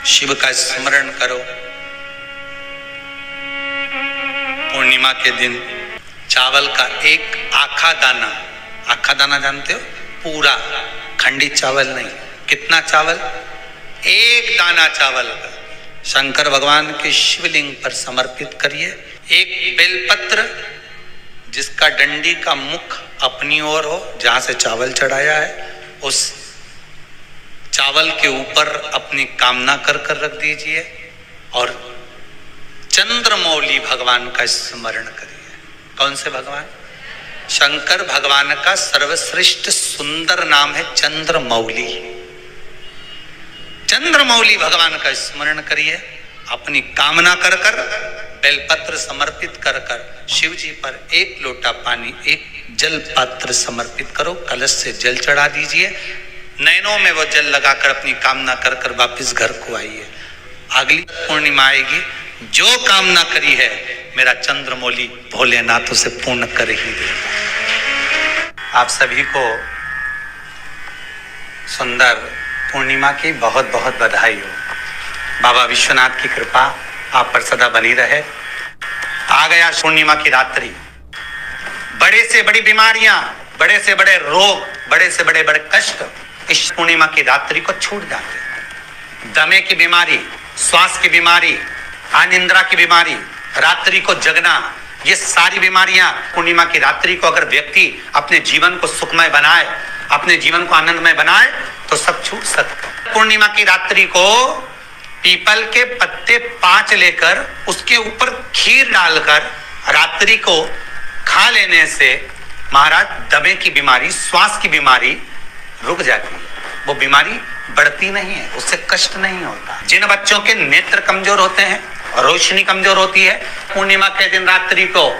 शिव का स्मरण करो। पूर्णिमा के दिन चावल का एक आखा दाना जानते हो, पूरा खंडित चावल नहीं, कितना चावल, एक दाना चावल का शंकर भगवान के शिवलिंग पर समर्पित करिए। एक बेलपत्र जिसका डंडी का मुख अपनी ओर हो, जहां से चावल चढ़ाया है, उस चावल के ऊपर अपनी कामना कर रख दीजिए और चंद्रमौली भगवान का स्मरण करिए। कौन से भगवान? शंकर भगवान का सर्वश्रेष्ठ सुंदर नाम है चंद्रमौली। चंद्रमौली भगवान का स्मरण करिए। अपनी कामना कर बेलपत्र समर्पित कर शिव जी पर एक लोटा पानी, एक जल पात्र समर्पित करो, कलश से जल चढ़ा दीजिए। नैनों में वो जल लगाकर अपनी कामना कर वापिस घर को आइए। अगली पूर्णिमा आएगी, जो कामना करी है मेरा चंद्रमौली भोलेनाथ उसे पूर्ण कर ही देगा। आप सभी को सुंदर पूर्णिमा की बहुत बहुत बधाई हो। बाबा विश्वनाथ की कृपा आप पर सदा बनी रहे। आ गया पूर्णिमा की रात्रि। बड़े से बड़ी बीमारियां, बड़े से बड़े रोग, बड़े से बड़े कष्ट इस पूर्णिमा की रात्रि को छूट जाते हैं। दमे की बीमारी, श्वास की बीमारी, अनिद्रा की बीमारी, रात्रि को जगना, ये सारी बीमारियां पूर्णिमा की रात्रि को अगर व्यक्ति अपने जीवन को सुखमय बनाए, अपने जीवन को आनंदमय बनाए तो सब छूट सकता है। पूर्णिमा की रात्रि को पीपल के पत्ते 5 लेकर उसके ऊपर खीर डालकर रात्रि को खा लेने से महाराज दमे की बीमारी, श्वास की बीमारी रुक जाती है। वो बीमारी बढ़ती नहीं है, उससे कष्ट नहीं होता। जिन बच्चों के नेत्र कमजोर होते हैं, रोशनी कमजोर होती है, पूर्णिमा के दिन रात्रि को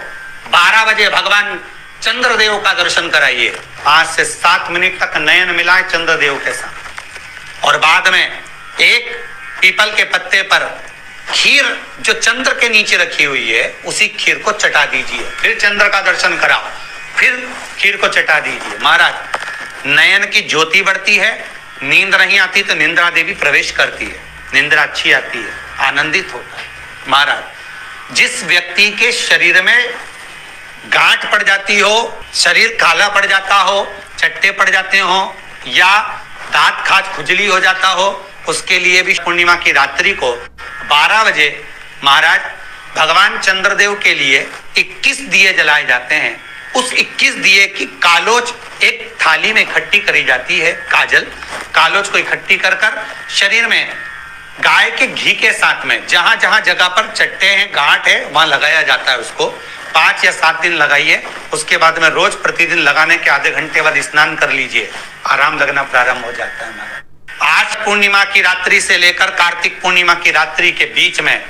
12 बजे भगवान चंद्रदेव का दर्शन कराइए। 5 से 7 मिनट तक नयन मिलाए चंद्रदेव के साथ और बाद में एक पीपल के पत्ते पर खीर जो चंद्र के नीचे रखी हुई है उसी खीर को चटा दीजिए। फिर चंद्र का दर्शन कराओ, फिर खीर को चटा दीजिए। महाराज नयन की ज्योति बढ़ती है, नींद नहीं आती तो निंद्रा देवी प्रवेश करती है, निंद्रा अच्छी आती है, आनंदित होता है। महाराज जिस व्यक्ति के शरीर में गांठ पड़ जाती हो, शरीर काला पड़ जाता हो, चट्टे पड़ जाते हो या दांत खाज खुजली हो जाता हो, उसके लिए भी पूर्णिमा की रात्रि को 12 बजे महाराज भगवान चंद्रदेव के लिए 21 दिए जलाए जाते हैं। उस 21 दिए की कालोच एक थाली में इकट्ठी करी जाती है। कालोच को इकट्ठी कर शरीर में गाय के घी के साथ में जहां जहां जगह पर चट्टे हैं, गांठ है, वहां लगाया जाता है। उसको 5 या 7 दिन लगाइए। उसके बाद में रोज प्रतिदिन लगाने के आधे घंटे बाद स्नान कर लीजिए, आराम लगना प्रारंभ हो जाता है। आज पूर्णिमा की रात्रि से लेकर कार्तिक पूर्णिमा की रात्रि के बीच में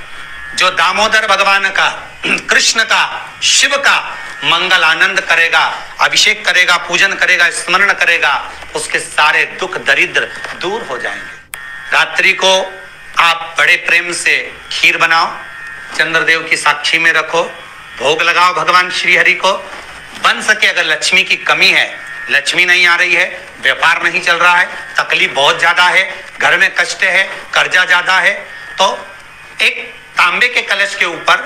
जो दामोदर भगवान का, कृष्ण का, शिव का मंगल आनंद करेगा, अभिषेक करेगा, पूजन करेगा, स्मरण करेगा, उसके सारे दुख दरिद्र दूर हो जाएंगे। रात्रि को आप बड़े प्रेम से खीर बनाओ, चंद्रदेव की साक्षी में रखो, भोग लगाओ भगवान श्री हरि को। बन सके अगर लक्ष्मी की कमी है, लक्ष्मी नहीं आ रही है, व्यापार नहीं चल रहा है, तकलीफ बहुत ज्यादा है, घर में कष्ट है, कर्जा ज्यादा है, तो एक तांबे के कलश के ऊपर,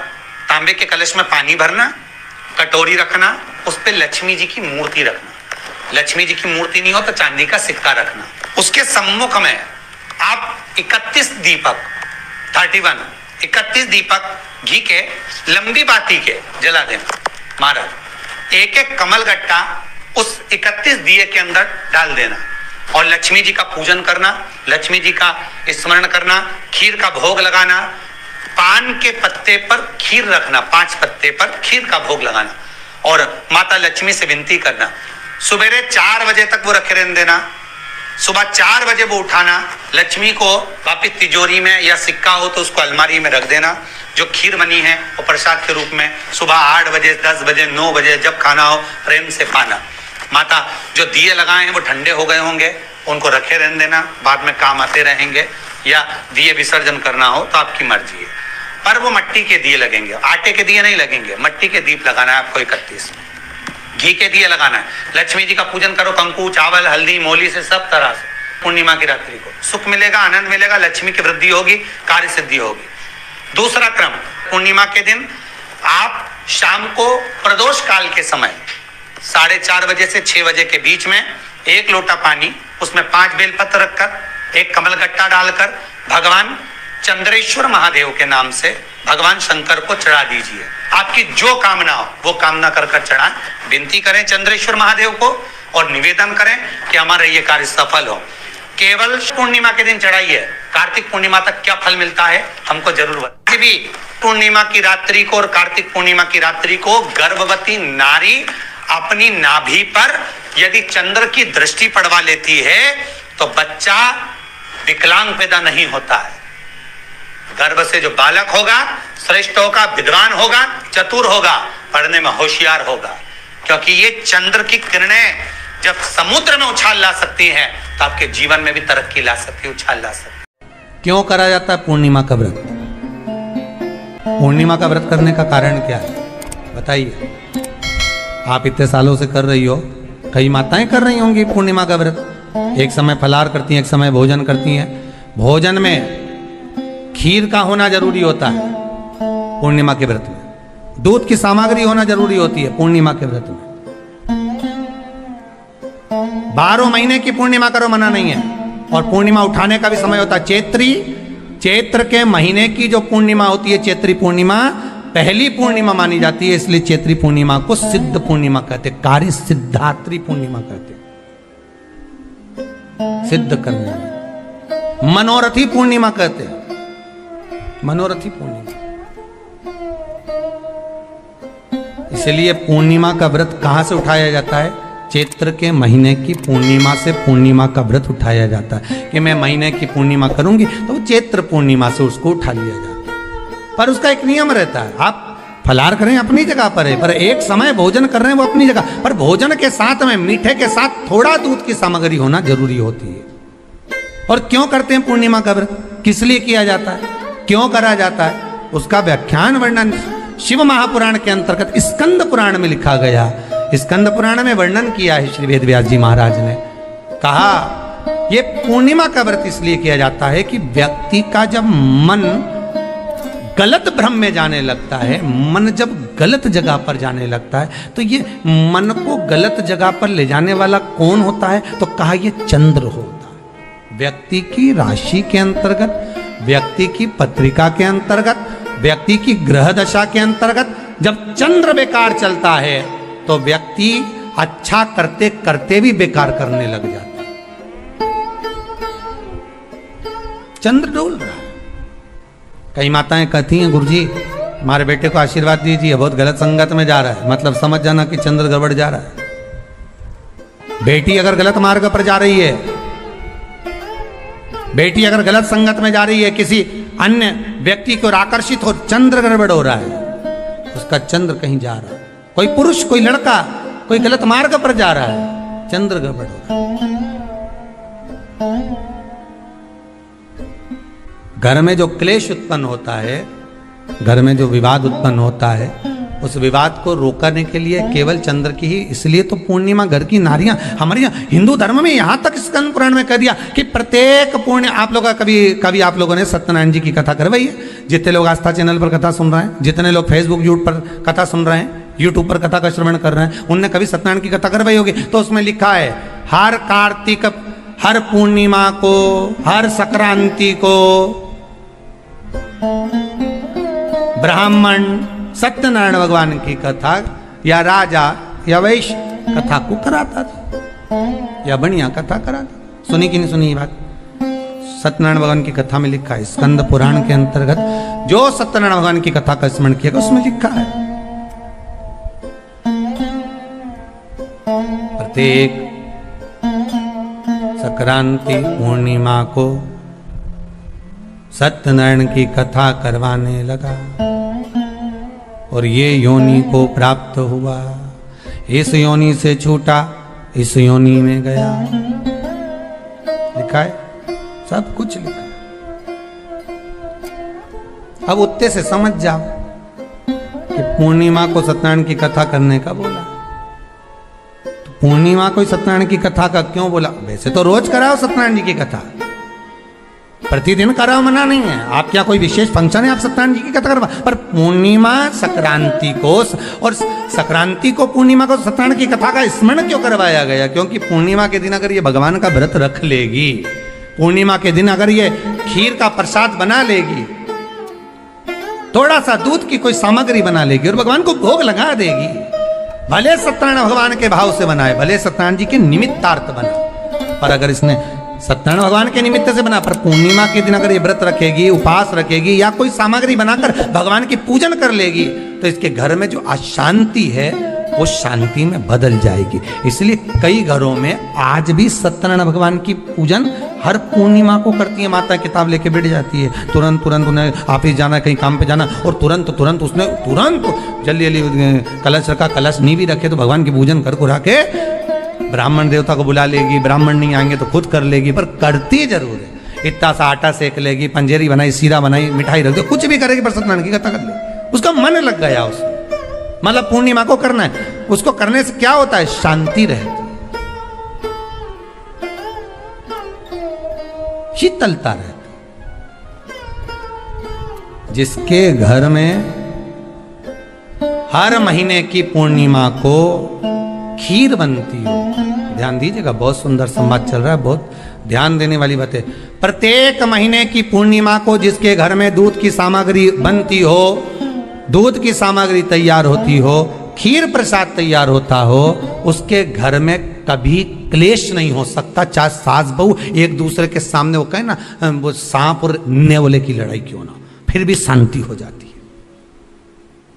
तांबे के कलश में पानी भरना, कटोरी रखना, उस पे लक्ष्मी जी की मूर्ति रखना। लक्ष्मी जी की मूर्ति नहीं हो तो चांदी का सिक्का रखना। उसके सम्मुख में आप 31 दीपक घी के लंबी बाती के जला देना। महाराज एक एक कमल गट्टा उस 31 दिए के अंदर डाल देना और लक्ष्मी जी का पूजन करना, लक्ष्मी जी का स्मरण करना, खीर का भोग लगाना, पान के पत्ते पर खीर रखना, 5 पत्ते पर खीर का भोग लगाना और माता लक्ष्मी से विनती करना। सुबेरे 4 बजे तक वो रखे रहने देना, सुबह 4 बजे वो उठाना, लक्ष्मी को वापिस तिजोरी में या सिक्का हो तो उसको अलमारी में रख देना। जो खीर बनी है वो प्रसाद के रूप में सुबह 8 बजे, 10 बजे, 9 बजे जब खाना हो प्रेम से पाना। माता जो दिए लगाए हैं वो ठंडे हो गए होंगे, उनको रखे रहने देना, बाद में काम आते रहेंगे, या दिए विसर्जन करना हो तो आपकी मर्जी है। पर वो मिट्टी के दिए लगेंगे, आटे के दिए नहीं लगेंगे, मिट्टी के दीप लगाना है आपको। 31 घी के दिए लगाना है। लक्ष्मी जी का पूजन करो, कंकु, चावल, हल्दी, मोली से सब तरह से पूर्णिमा की रात्रि को सुख मिलेगा, आनंद मिलेगा, लक्ष्मी की वृद्धि होगी, कार्य सिद्धि होगी। दूसरा क्रम, पूर्णिमा के दिन आप शाम को प्रदोष काल के समय 4:30 बजे से 6 बजे के बीच में 1 लोटा पानी, उसमें 5 बेलपत्र रखकर, 1 कमलगट्टा डालकर भगवान चंद्रेश्वर महादेव के नाम से भगवान शंकर को चढ़ा दीजिए। आपकी जो कामना हो वो कामना कर कर चढ़ाएं, विनती करें चंद्रेश्वर महादेव को और निवेदन करें कि हमारा ये कार्य सफल हो। केवल पूर्णिमा के दिन चढ़ाइए, कार्तिक पूर्णिमा तक क्या फल मिलता है हमको जरूर बताइए। भी पूर्णिमा की रात्रि को और कार्तिक पूर्णिमा की रात्रि को गर्भवती नारी अपनी नाभि पर यदि चंद्र की दृष्टि पड़वा लेती है तो बच्चा विकलांग पैदा नहीं होता है। गर्भ से जो बालक होगा श्रेष्ठ होगा, विद्वान होगा, चतुर होगा, पढ़ने में होशियार होगा, क्योंकि ये चंद्र की किरणें जब समुद्र में उछाल ला सकती हैं तो आपके जीवन में भी तरक्की ला सकती है, उछाल ला सकती है। क्यों करा जाता है पूर्णिमा का व्रत? पूर्णिमा का व्रत करने का कारण क्या है बताइए? आप इतने सालों से कर रही हो, कई माताएं कर रही होंगी पूर्णिमा का व्रत। एक समय फलाहार करती हैं, एक समय भोजन करती हैं। भोजन में खीर का होना जरूरी होता है पूर्णिमा के व्रत में। दूध की सामग्री होना जरूरी होती है पूर्णिमा के व्रत में। 12 महीने की पूर्णिमा करो, मना नहीं है। और पूर्णिमा उठाने का भी समय होता है चैत्री। चैत्र के महीने की जो पूर्णिमा होती है, चैत्री पूर्णिमा पहली पूर्णिमा मानी जाती है, इसलिए चैत्री पूर्णिमा को सिद्ध पूर्णिमा कहते, कार्य सिद्धात्री पूर्णिमा कहते, सिद्ध करने में। मनोरथी पूर्णिमा कहते हैं, मनोरथी पूर्णिमा। इसलिए पूर्णिमा का व्रत कहां से उठाया जाता है? चैत्र के महीने की पूर्णिमा से पूर्णिमा का व्रत उठाया जाता है कि मैं महीने की पूर्णिमा करूंगी तो चैत्र पूर्णिमा से उसको उठा लिया जाता है। पर उसका एक नियम रहता है, आप फलाहार करें अपनी जगह पर है, पर एक समय भोजन कर रहे हैं वो अपनी जगह पर। भोजन के साथ में मीठे के साथ थोड़ा दूध की सामग्री होना जरूरी होती है। और क्यों करते हैं पूर्णिमा का व्रत? किस लिए किया जाता है, क्यों करा जाता है? उसका व्याख्यान वर्णन शिव महापुराण के अंतर्गत स्कंद पुराण में लिखा गया। स्कंद पुराण में वर्णन किया है श्री वेदव्यास जी महाराज ने। कहा ये पूर्णिमा का व्रत इसलिए किया जाता है कि व्यक्ति का जब मन गलत भ्रम में जाने लगता है, मन जब गलत जगह पर जाने लगता है, तो ये मन को गलत जगह पर ले जाने वाला कौन होता है? तो कहा ये चंद्र होता है। व्यक्ति की राशि के अंतर्गत, व्यक्ति की पत्रिका के अंतर्गत, व्यक्ति की ग्रह दशा के अंतर्गत जब चंद्र बेकार चलता है तो व्यक्ति अच्छा करते करते भी बेकार करने लग जाता है। चंद्र डोल रहा है। कई माताएं कहती हैं गुरुजी हमारे बेटे को आशीर्वाद दीजिए, बहुत गलत संगत में जा रहा है। मतलब समझ जाना कि चंद्र गड़बड़ जा रहा है। बेटी अगर गलत मार्ग पर जा रही है, बेटी अगर गलत संगत में जा रही है, किसी अन्य व्यक्ति को आकर्षित हो, चंद्र गड़बड़ हो रहा है, उसका चंद्र कहीं जा रहा है। कोई पुरुष, कोई लड़का, कोई गलत मार्ग पर जा रहा है, चंद्र गड़बड़ हो रहा है। घर में जो क्लेश उत्पन्न होता है, घर में जो विवाद उत्पन्न होता है, उस विवाद को रोकने के लिए केवल चंद्र की ही, इसलिए तो पूर्णिमा घर की नारियां हमारे यहाँ हिंदू धर्म में यहां तक स्कंद पुराण में कह दिया कि प्रत्येक पूर्ण आप लोग कभी आप लोगों ने सत्यनारायण जी की कथा करवाई है? जितने लोग आस्था चैनल पर कथा सुन रहे हैं, जितने लोग फेसबुक यूट्यूब पर कथा सुन रहे हैं, यूट्यूब पर कथा का श्रवण कर रहे हैं, उनने कभी सत्यनारायण की कथा करवाई होगी। तो उसमें लिखा है हर कार्तिक, हर पूर्णिमा को, हर संक्रांति को ब्राह्मण सत्यनारायण भगवान की कथा या राजा या वैश्य कथा को कराता था या बढ़िया कथा कराता। सुनी कि नहीं सुनी ये बात? सत्यनारायण भगवान की कथा में लिखा है, स्कंद पुराण के अंतर्गत जो सत्यनारायण भगवान की कथा का स्मरण किया उसमें लिखा है प्रत्येक संक्रांति पूर्णिमा को सत्यनारायण की कथा करवाने लगा और ये योनि को प्राप्त हुआ, इस योनि से छूटा, इस योनि में गया। लिखा है, सब कुछ लिखा है। अब उत्ते से समझ जाओ कि पूर्णिमा को सत्यनारायण की कथा करने का बोला, तो पूर्णिमा कोई सत्यनारायण की कथा का क्यों बोला? वैसे तो रोज कराओ सत्यनारायण जी की कथा, प्रतिदिन कराओ, मना नहीं है। आप क्या कोई विशेष फंक्शन है आप सत्यनारायण जी की कथा करवा, पर पूर्णिमा संक्रांति को और संक्रांति को पूर्णिमा को सत्यनारायण की कथा का स्मरण क्यों करवाया गया? क्योंकि पूर्णिमा के दिन अगर ये भगवान का व्रत रख लेगी, पूर्णिमा के दिन अगर ये खीर का प्रसाद बना लेगी, थोड़ा सा दूध की कोई सामग्री बना लेगी और भगवान को भोग लगा देगी, भले सत्यनारायण भगवान के भाव से बनाए, भले सत्यनारायण जी के निमित्तार्थ बनाए, पर अगर इसने सत्यनारायण भगवान के निमित्त से बना, पर पूर्णिमा के दिन अगर ये व्रत रखेगी, उपास रखेगी या कोई सामग्री बनाकर भगवान की पूजन कर लेगी, तो इसके घर में जो अशांति है वो शांति में बदल जाएगी। इसलिए कई घरों में आज भी सत्यनारायण भगवान की पूजन हर पूर्णिमा को करती है। माता किताब लेके बैठ जाती है, तुरंत उन्हें ऑफिस जाना, कहीं काम पे जाना, और तुरंत उसने जल्दी कलश रखा, कलश नहीं भी रखे तो भगवान की पूजन कर कुरा के ब्राह्मण देवता को बुला लेगी, ब्राह्मण नहीं आएंगे तो खुद कर लेगी, पर करती जरूर है। इतना सा आटा सेक लेगी, पंजेरी बनाई, सीरा बनाई, मिठाई रख दो, कुछ भी करेगी पर सत्यनारायण की कथा कर लेगी। उसका मन लग गया उसमें, मतलब पूर्णिमा को करना है, उसको करने से क्या होता है? शांति रहती, शीतलता रहती। जिसके घर में हर महीने की पूर्णिमा को खीर बनती हो, ध्यान दीजिएगा, बहुत सुंदर संवाद चल रहा है, बहुत ध्यान देने वाली बात है। प्रत्येक महीने की पूर्णिमा को जिसके घर में दूध की सामग्री बनती हो, दूध की सामग्री तैयार होती हो, खीर प्रसाद तैयार होता हो, उसके घर में कभी क्लेश नहीं हो सकता। चाहे सास बहू एक दूसरे के सामने वो कहे ना, वो सांप और नेवले की लड़ाई क्यों ना, फिर भी शांति हो जाती है।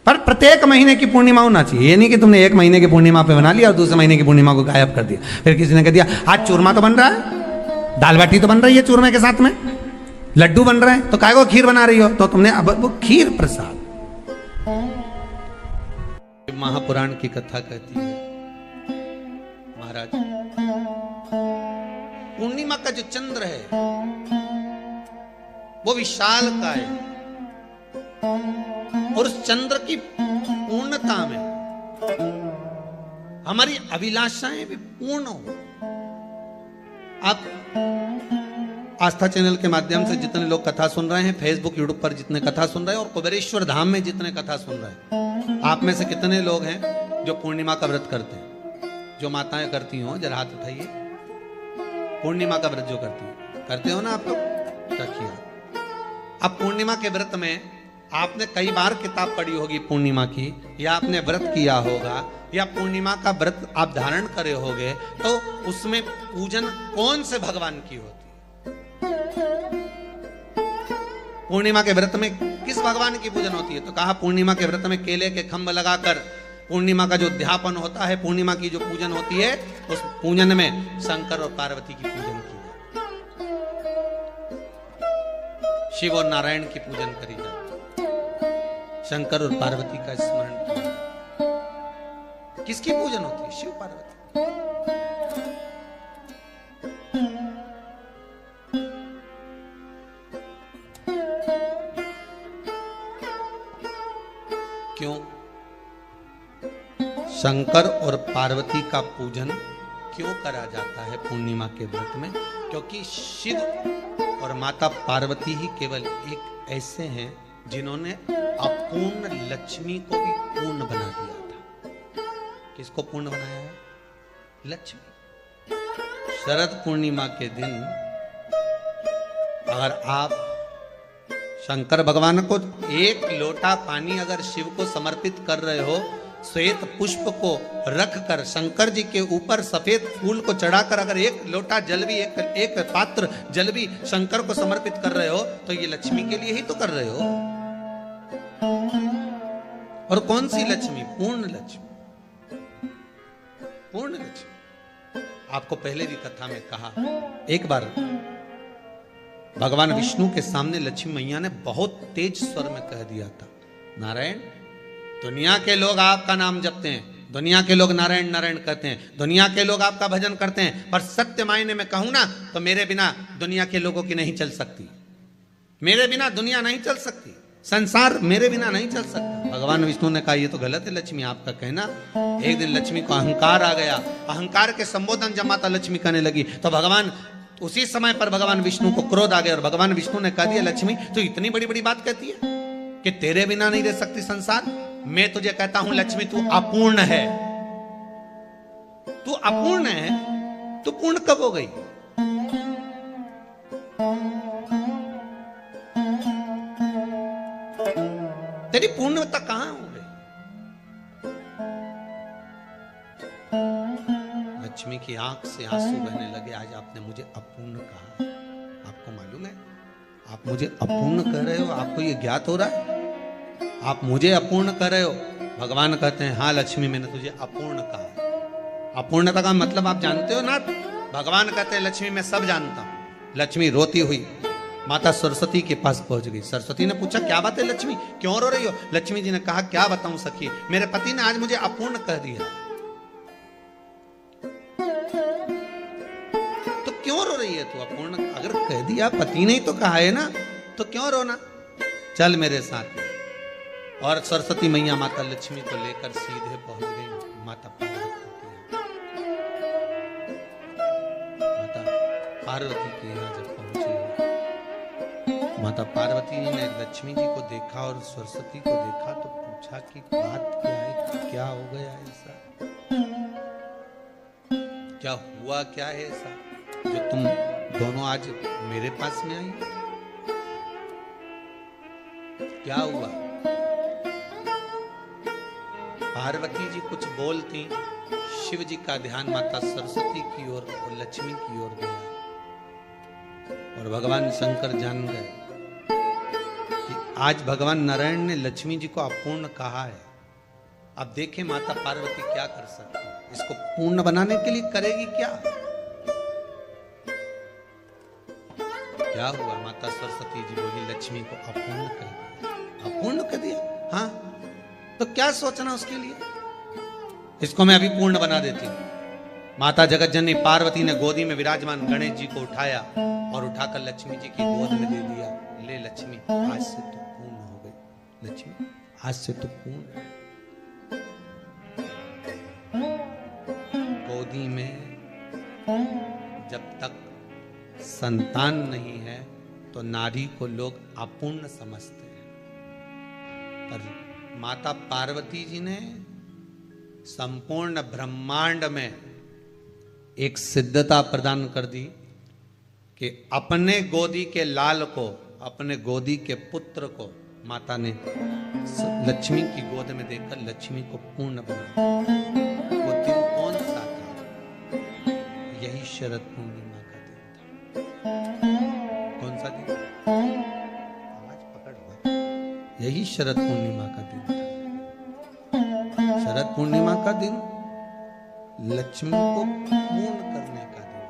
पर प्रत्येक महीने की पूर्णिमा होना चाहिए। ये नहीं कि तुमने एक महीने की पूर्णिमा पे बना लिया और दूसरे महीने की पूर्णिमा को गायब कर दिया। फिर किसी ने कह दिया आज चूरमा तो बन रहा है, दाल बाटी तो बन रही है चूरमे के साथ में, लड्डू बन रहे हैं, तो काय को खीर बना रही हो? तो तुमने अब वो खीर प्रसाद। महापुराण की कथा कहती है, महाराज पूर्णिमा का जो चंद्र है वो विशाल का है, और उस चंद्र की पूर्णता में हमारी अभिलाषाएं भी पूर्ण हो। आप आस्था चैनल के माध्यम से जितने लोग कथा सुन रहे हैं, फेसबुक यूट्यूब पर जितने कथा सुन रहे हैं, और कुबेरेश्वर धाम में जितने कथा सुन रहे हैं, आप में से कितने लोग हैं जो पूर्णिमा का व्रत करते हैं? जो माताएं करती हो जरा हाथ उठाइए। पूर्णिमा का व्रत जो करते हो ना आप लोग, रखिए। अब पूर्णिमा के व्रत में आपने कई बार किताब पढ़ी होगी पूर्णिमा की, या आपने व्रत किया होगा, या पूर्णिमा का व्रत आप धारण करे होगे, तो उसमें पूजन कौन से भगवान की होती है? पूर्णिमा के व्रत में किस भगवान की पूजन होती है? तो कहा पूर्णिमा के व्रत में केले के खंभ लगाकर पूर्णिमा का जो अध्यापन होता है, पूर्णिमा की जो पूजन होती है, उस पूजन में शंकर और पार्वती की पूजन की जाती है, शिव और नारायण की पूजन करी जाती है, शंकर और पार्वती का स्मरण किया। किसकी पूजन होती है? शिव पार्वती। क्यों शंकर और पार्वती का पूजन क्यों करा जाता है पूर्णिमा के व्रत में? क्योंकि शिव और माता पार्वती ही केवल एक ऐसे हैं जिन्होंने अपूर्ण लक्ष्मी को भी पूर्ण बना दिया था। किसको पूर्ण बनाया है? लक्ष्मी। शरद पूर्णिमा के दिन अगर आप शंकर भगवान को एक लोटा पानी अगर शिव को समर्पित कर रहे हो, श्वेत पुष्प को रखकर शंकर जी के ऊपर सफेद फूल को चढ़ाकर अगर एक लोटा जल भी, एक पात्र जल भी शंकर को समर्पित कर रहे हो, तो ये लक्ष्मी के लिए ही तो कर रहे हो। और कौन सी लक्ष्मी? पूर्ण लक्ष्मी। पूर्ण लक्ष्मी। आपको पहले भी कथा में कहा, एक बार भगवान विष्णु के सामने लक्ष्मी मैया ने बहुत तेज स्वर में कह दिया था, नारायण, दुनिया के लोग आपका नाम जपते हैं, दुनिया के लोग नारायण नारायण कहते हैं, दुनिया के लोग आपका भजन करते हैं, पर सत्य मायने में कहूं ना तो मेरे बिना दुनिया के लोगों की नहीं चल सकती, मेरे बिना दुनिया नहीं चल सकती। संसार मेरे बिना नहीं चल सकता। भगवान विष्णु ने कहा ये तो गलत है लक्ष्मी आपका कहना। एक दिन लक्ष्मी को अहंकार आ गया, अहंकार के संबोधन जब माता लक्ष्मी करने लगी तो भगवान उसी समय पर भगवान विष्णु को क्रोध आ गया और भगवान विष्णु ने कह दिया लक्ष्मी तो इतनी बड़ी बड़ी बात कहती है कि तेरे बिना नहीं रह सकती संसार। मैं तुझे कहता हूं लक्ष्मी तू अपूर्ण है, तू अपूर्ण है, तू पूर्ण कब हो गई? तेरी पूर्णता कहां हो गई? लक्ष्मी की आंख से आंसू बहने लगे। आज आपने मुझे अपूर्ण कहा, आपको मालूम है आप मुझे अपूर्ण कह रहे हो? आपको ये ज्ञात हो रहा है आप मुझे अपूर्ण कह रहे हो? भगवान कहते हैं हाँ लक्ष्मी मैंने तुझे अपूर्ण कहा। अपूर्णता का मतलब आप जानते हो ना? भगवान कहते हैं लक्ष्मी मैं सब जानता हूं। लक्ष्मी रोती हुई माता सरस्वती के पास पहुंच गई। सरस्वती ने पूछा क्या बात है लक्ष्मी, क्यों रो रही हो? लक्ष्मी जी ने कहा क्या बताऊं सखी, मेरे पति ने आज मुझे अपूर्ण कह दिया। तो क्यों रो रही है तू? अपूर्ण अगर कह दिया, पति ने ही तो कहा है ना, तो क्यों रोना? चल मेरे साथ। और सरस्वती मैया माता लक्ष्मी को लेकर सीधे पहुंच गई माता पार्वती के यहाँ। माता पार्वती के यहाँ जब पहुंची, माता पार्वती ने लक्ष्मी जी को देखा और सरस्वती को देखा तो पूछा कि बात क्या है, क्या हो गया ऐसा, क्या हुआ, क्या है ऐसा जो तुम दोनों आज मेरे पास में आई? क्या हुआ? पार्वती जी कुछ बोलती, शिव जी का ध्यान माता सरस्वती की ओर और लक्ष्मी की ओर गया और भगवान शंकर जान गए कि आज भगवान नारायण ने लक्ष्मी जी को अपूर्ण कहा है। अब देखें माता पार्वती क्या कर सकती है, इसको पूर्ण बनाने के लिए करेगी क्या? क्या हुआ? माता सरस्वती जी बोली लक्ष्मी को अपूर्ण कर दिया। अपूर्ण कर दिया? हाँ, तो क्या सोचना उसके लिए, इसको मैं अभी पूर्ण बना देती हूं। माता जगत जननी पार्वती ने गोदी में विराजमान गणेश जी को उठाया और उठाकर लक्ष्मी जी की गोद में दे दिया। ले लक्ष्मी आज से तो पूर्ण हो गई, लक्ष्मी आज से तो पूर्ण। गोदी में जब तक संतान नहीं है तो नारी को लोग अपूर्ण समझते हैं, पर माता पार्वती जी ने संपूर्ण ब्रह्मांड में एक सिद्धता प्रदान कर दी कि अपने गोदी के लाल को, अपने गोदी के पुत्र को माता ने लक्ष्मी की गोद में देकर लक्ष्मी को पूर्ण बना। वो दिन कौन सा था? यही शरद पूर्णिमा का दिन था। कौन सा दिन? आवाज पकड़ लो। यही शरद पूर्णिमा का दिन था। शरद पूर्णिमा का दिन लक्ष्मी को पूर्ण करने का दिन।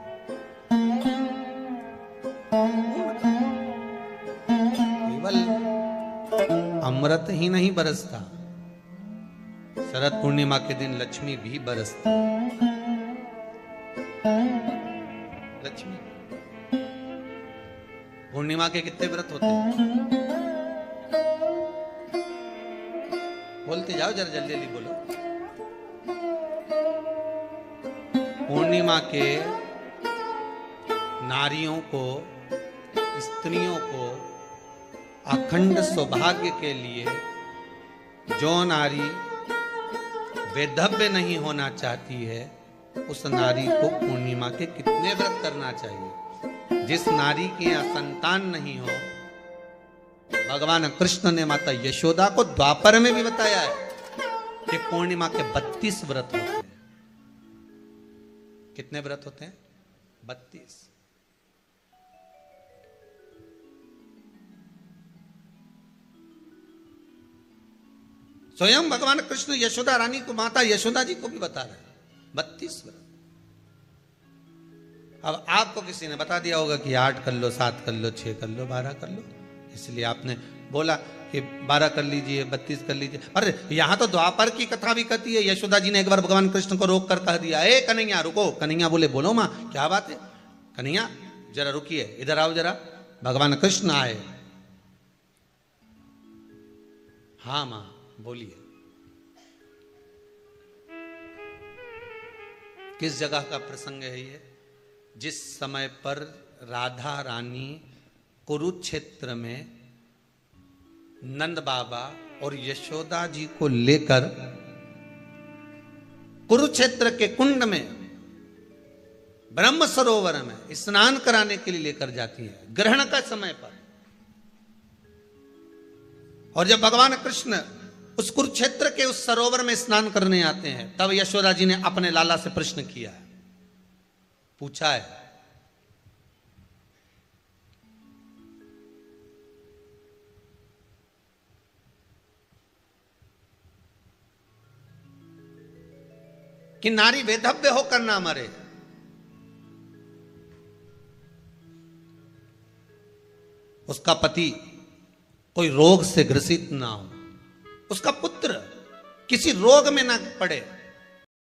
केवल अमृत ही नहीं बरसता, शरद पूर्णिमा के दिन लक्ष्मी भी बरसती। लक्ष्मी पूर्णिमा के कितने व्रत होते हैं? बोलते जाओ, जरा जल्दी जल्दी बोलो। पूर्णिमा के नारियों को, स्त्रियों को अखंड सौभाग्य के लिए, जो नारी वैधव्य नहीं होना चाहती है उस नारी को पूर्णिमा के कितने व्रत करना चाहिए? जिस नारी के यहाँ संतान नहीं हो, भगवान कृष्ण ने माता यशोदा को द्वापर में भी बताया है कि पूर्णिमा के 32 व्रत होते हैं। कितने व्रत होते हैं? 32। स्वयं भगवान कृष्ण यशोदा रानी को, माता यशोदा जी को भी बता रहे हैं 32 व्रत। अब आपको किसी ने बता दिया होगा कि 8 कर लो, 7 कर लो, 6 कर लो, 12 कर लो, इसलिए आपने बोला कि 12 कर लीजिए, 32 कर लीजिए। अरे यहां तो द्वापर की कथा भी कहती है। यशोदा जी ने एक बार भगवान कृष्ण को रोक कर कह दिया, ए कन्हैया रुको। कन्हैया बोले बोलो मां क्या बात है? कन्हैया जरा रुकिए, इधर आओ जरा। भगवान कृष्ण आए हाँ मां बोलिए। किस जगह का प्रसंग है ये? जिस समय पर राधा रानी कुरुक्षेत्र में नंद बाबा और यशोदा जी को लेकर कुरुक्षेत्र के कुंड में ब्रह्म सरोवर में स्नान कराने के लिए लेकर जाती है, ग्रहण का समय पर। और जब भगवान कृष्ण उस कुरुक्षेत्र के उस सरोवर में स्नान करने आते हैं, तब यशोदा जी ने अपने लाला से प्रश्न किया है, पूछा है कि नारी वेधव्य होकर ना मरे। उसका पति कोई रोग से ग्रसित ना हो, उसका पुत्र किसी रोग में ना पड़े,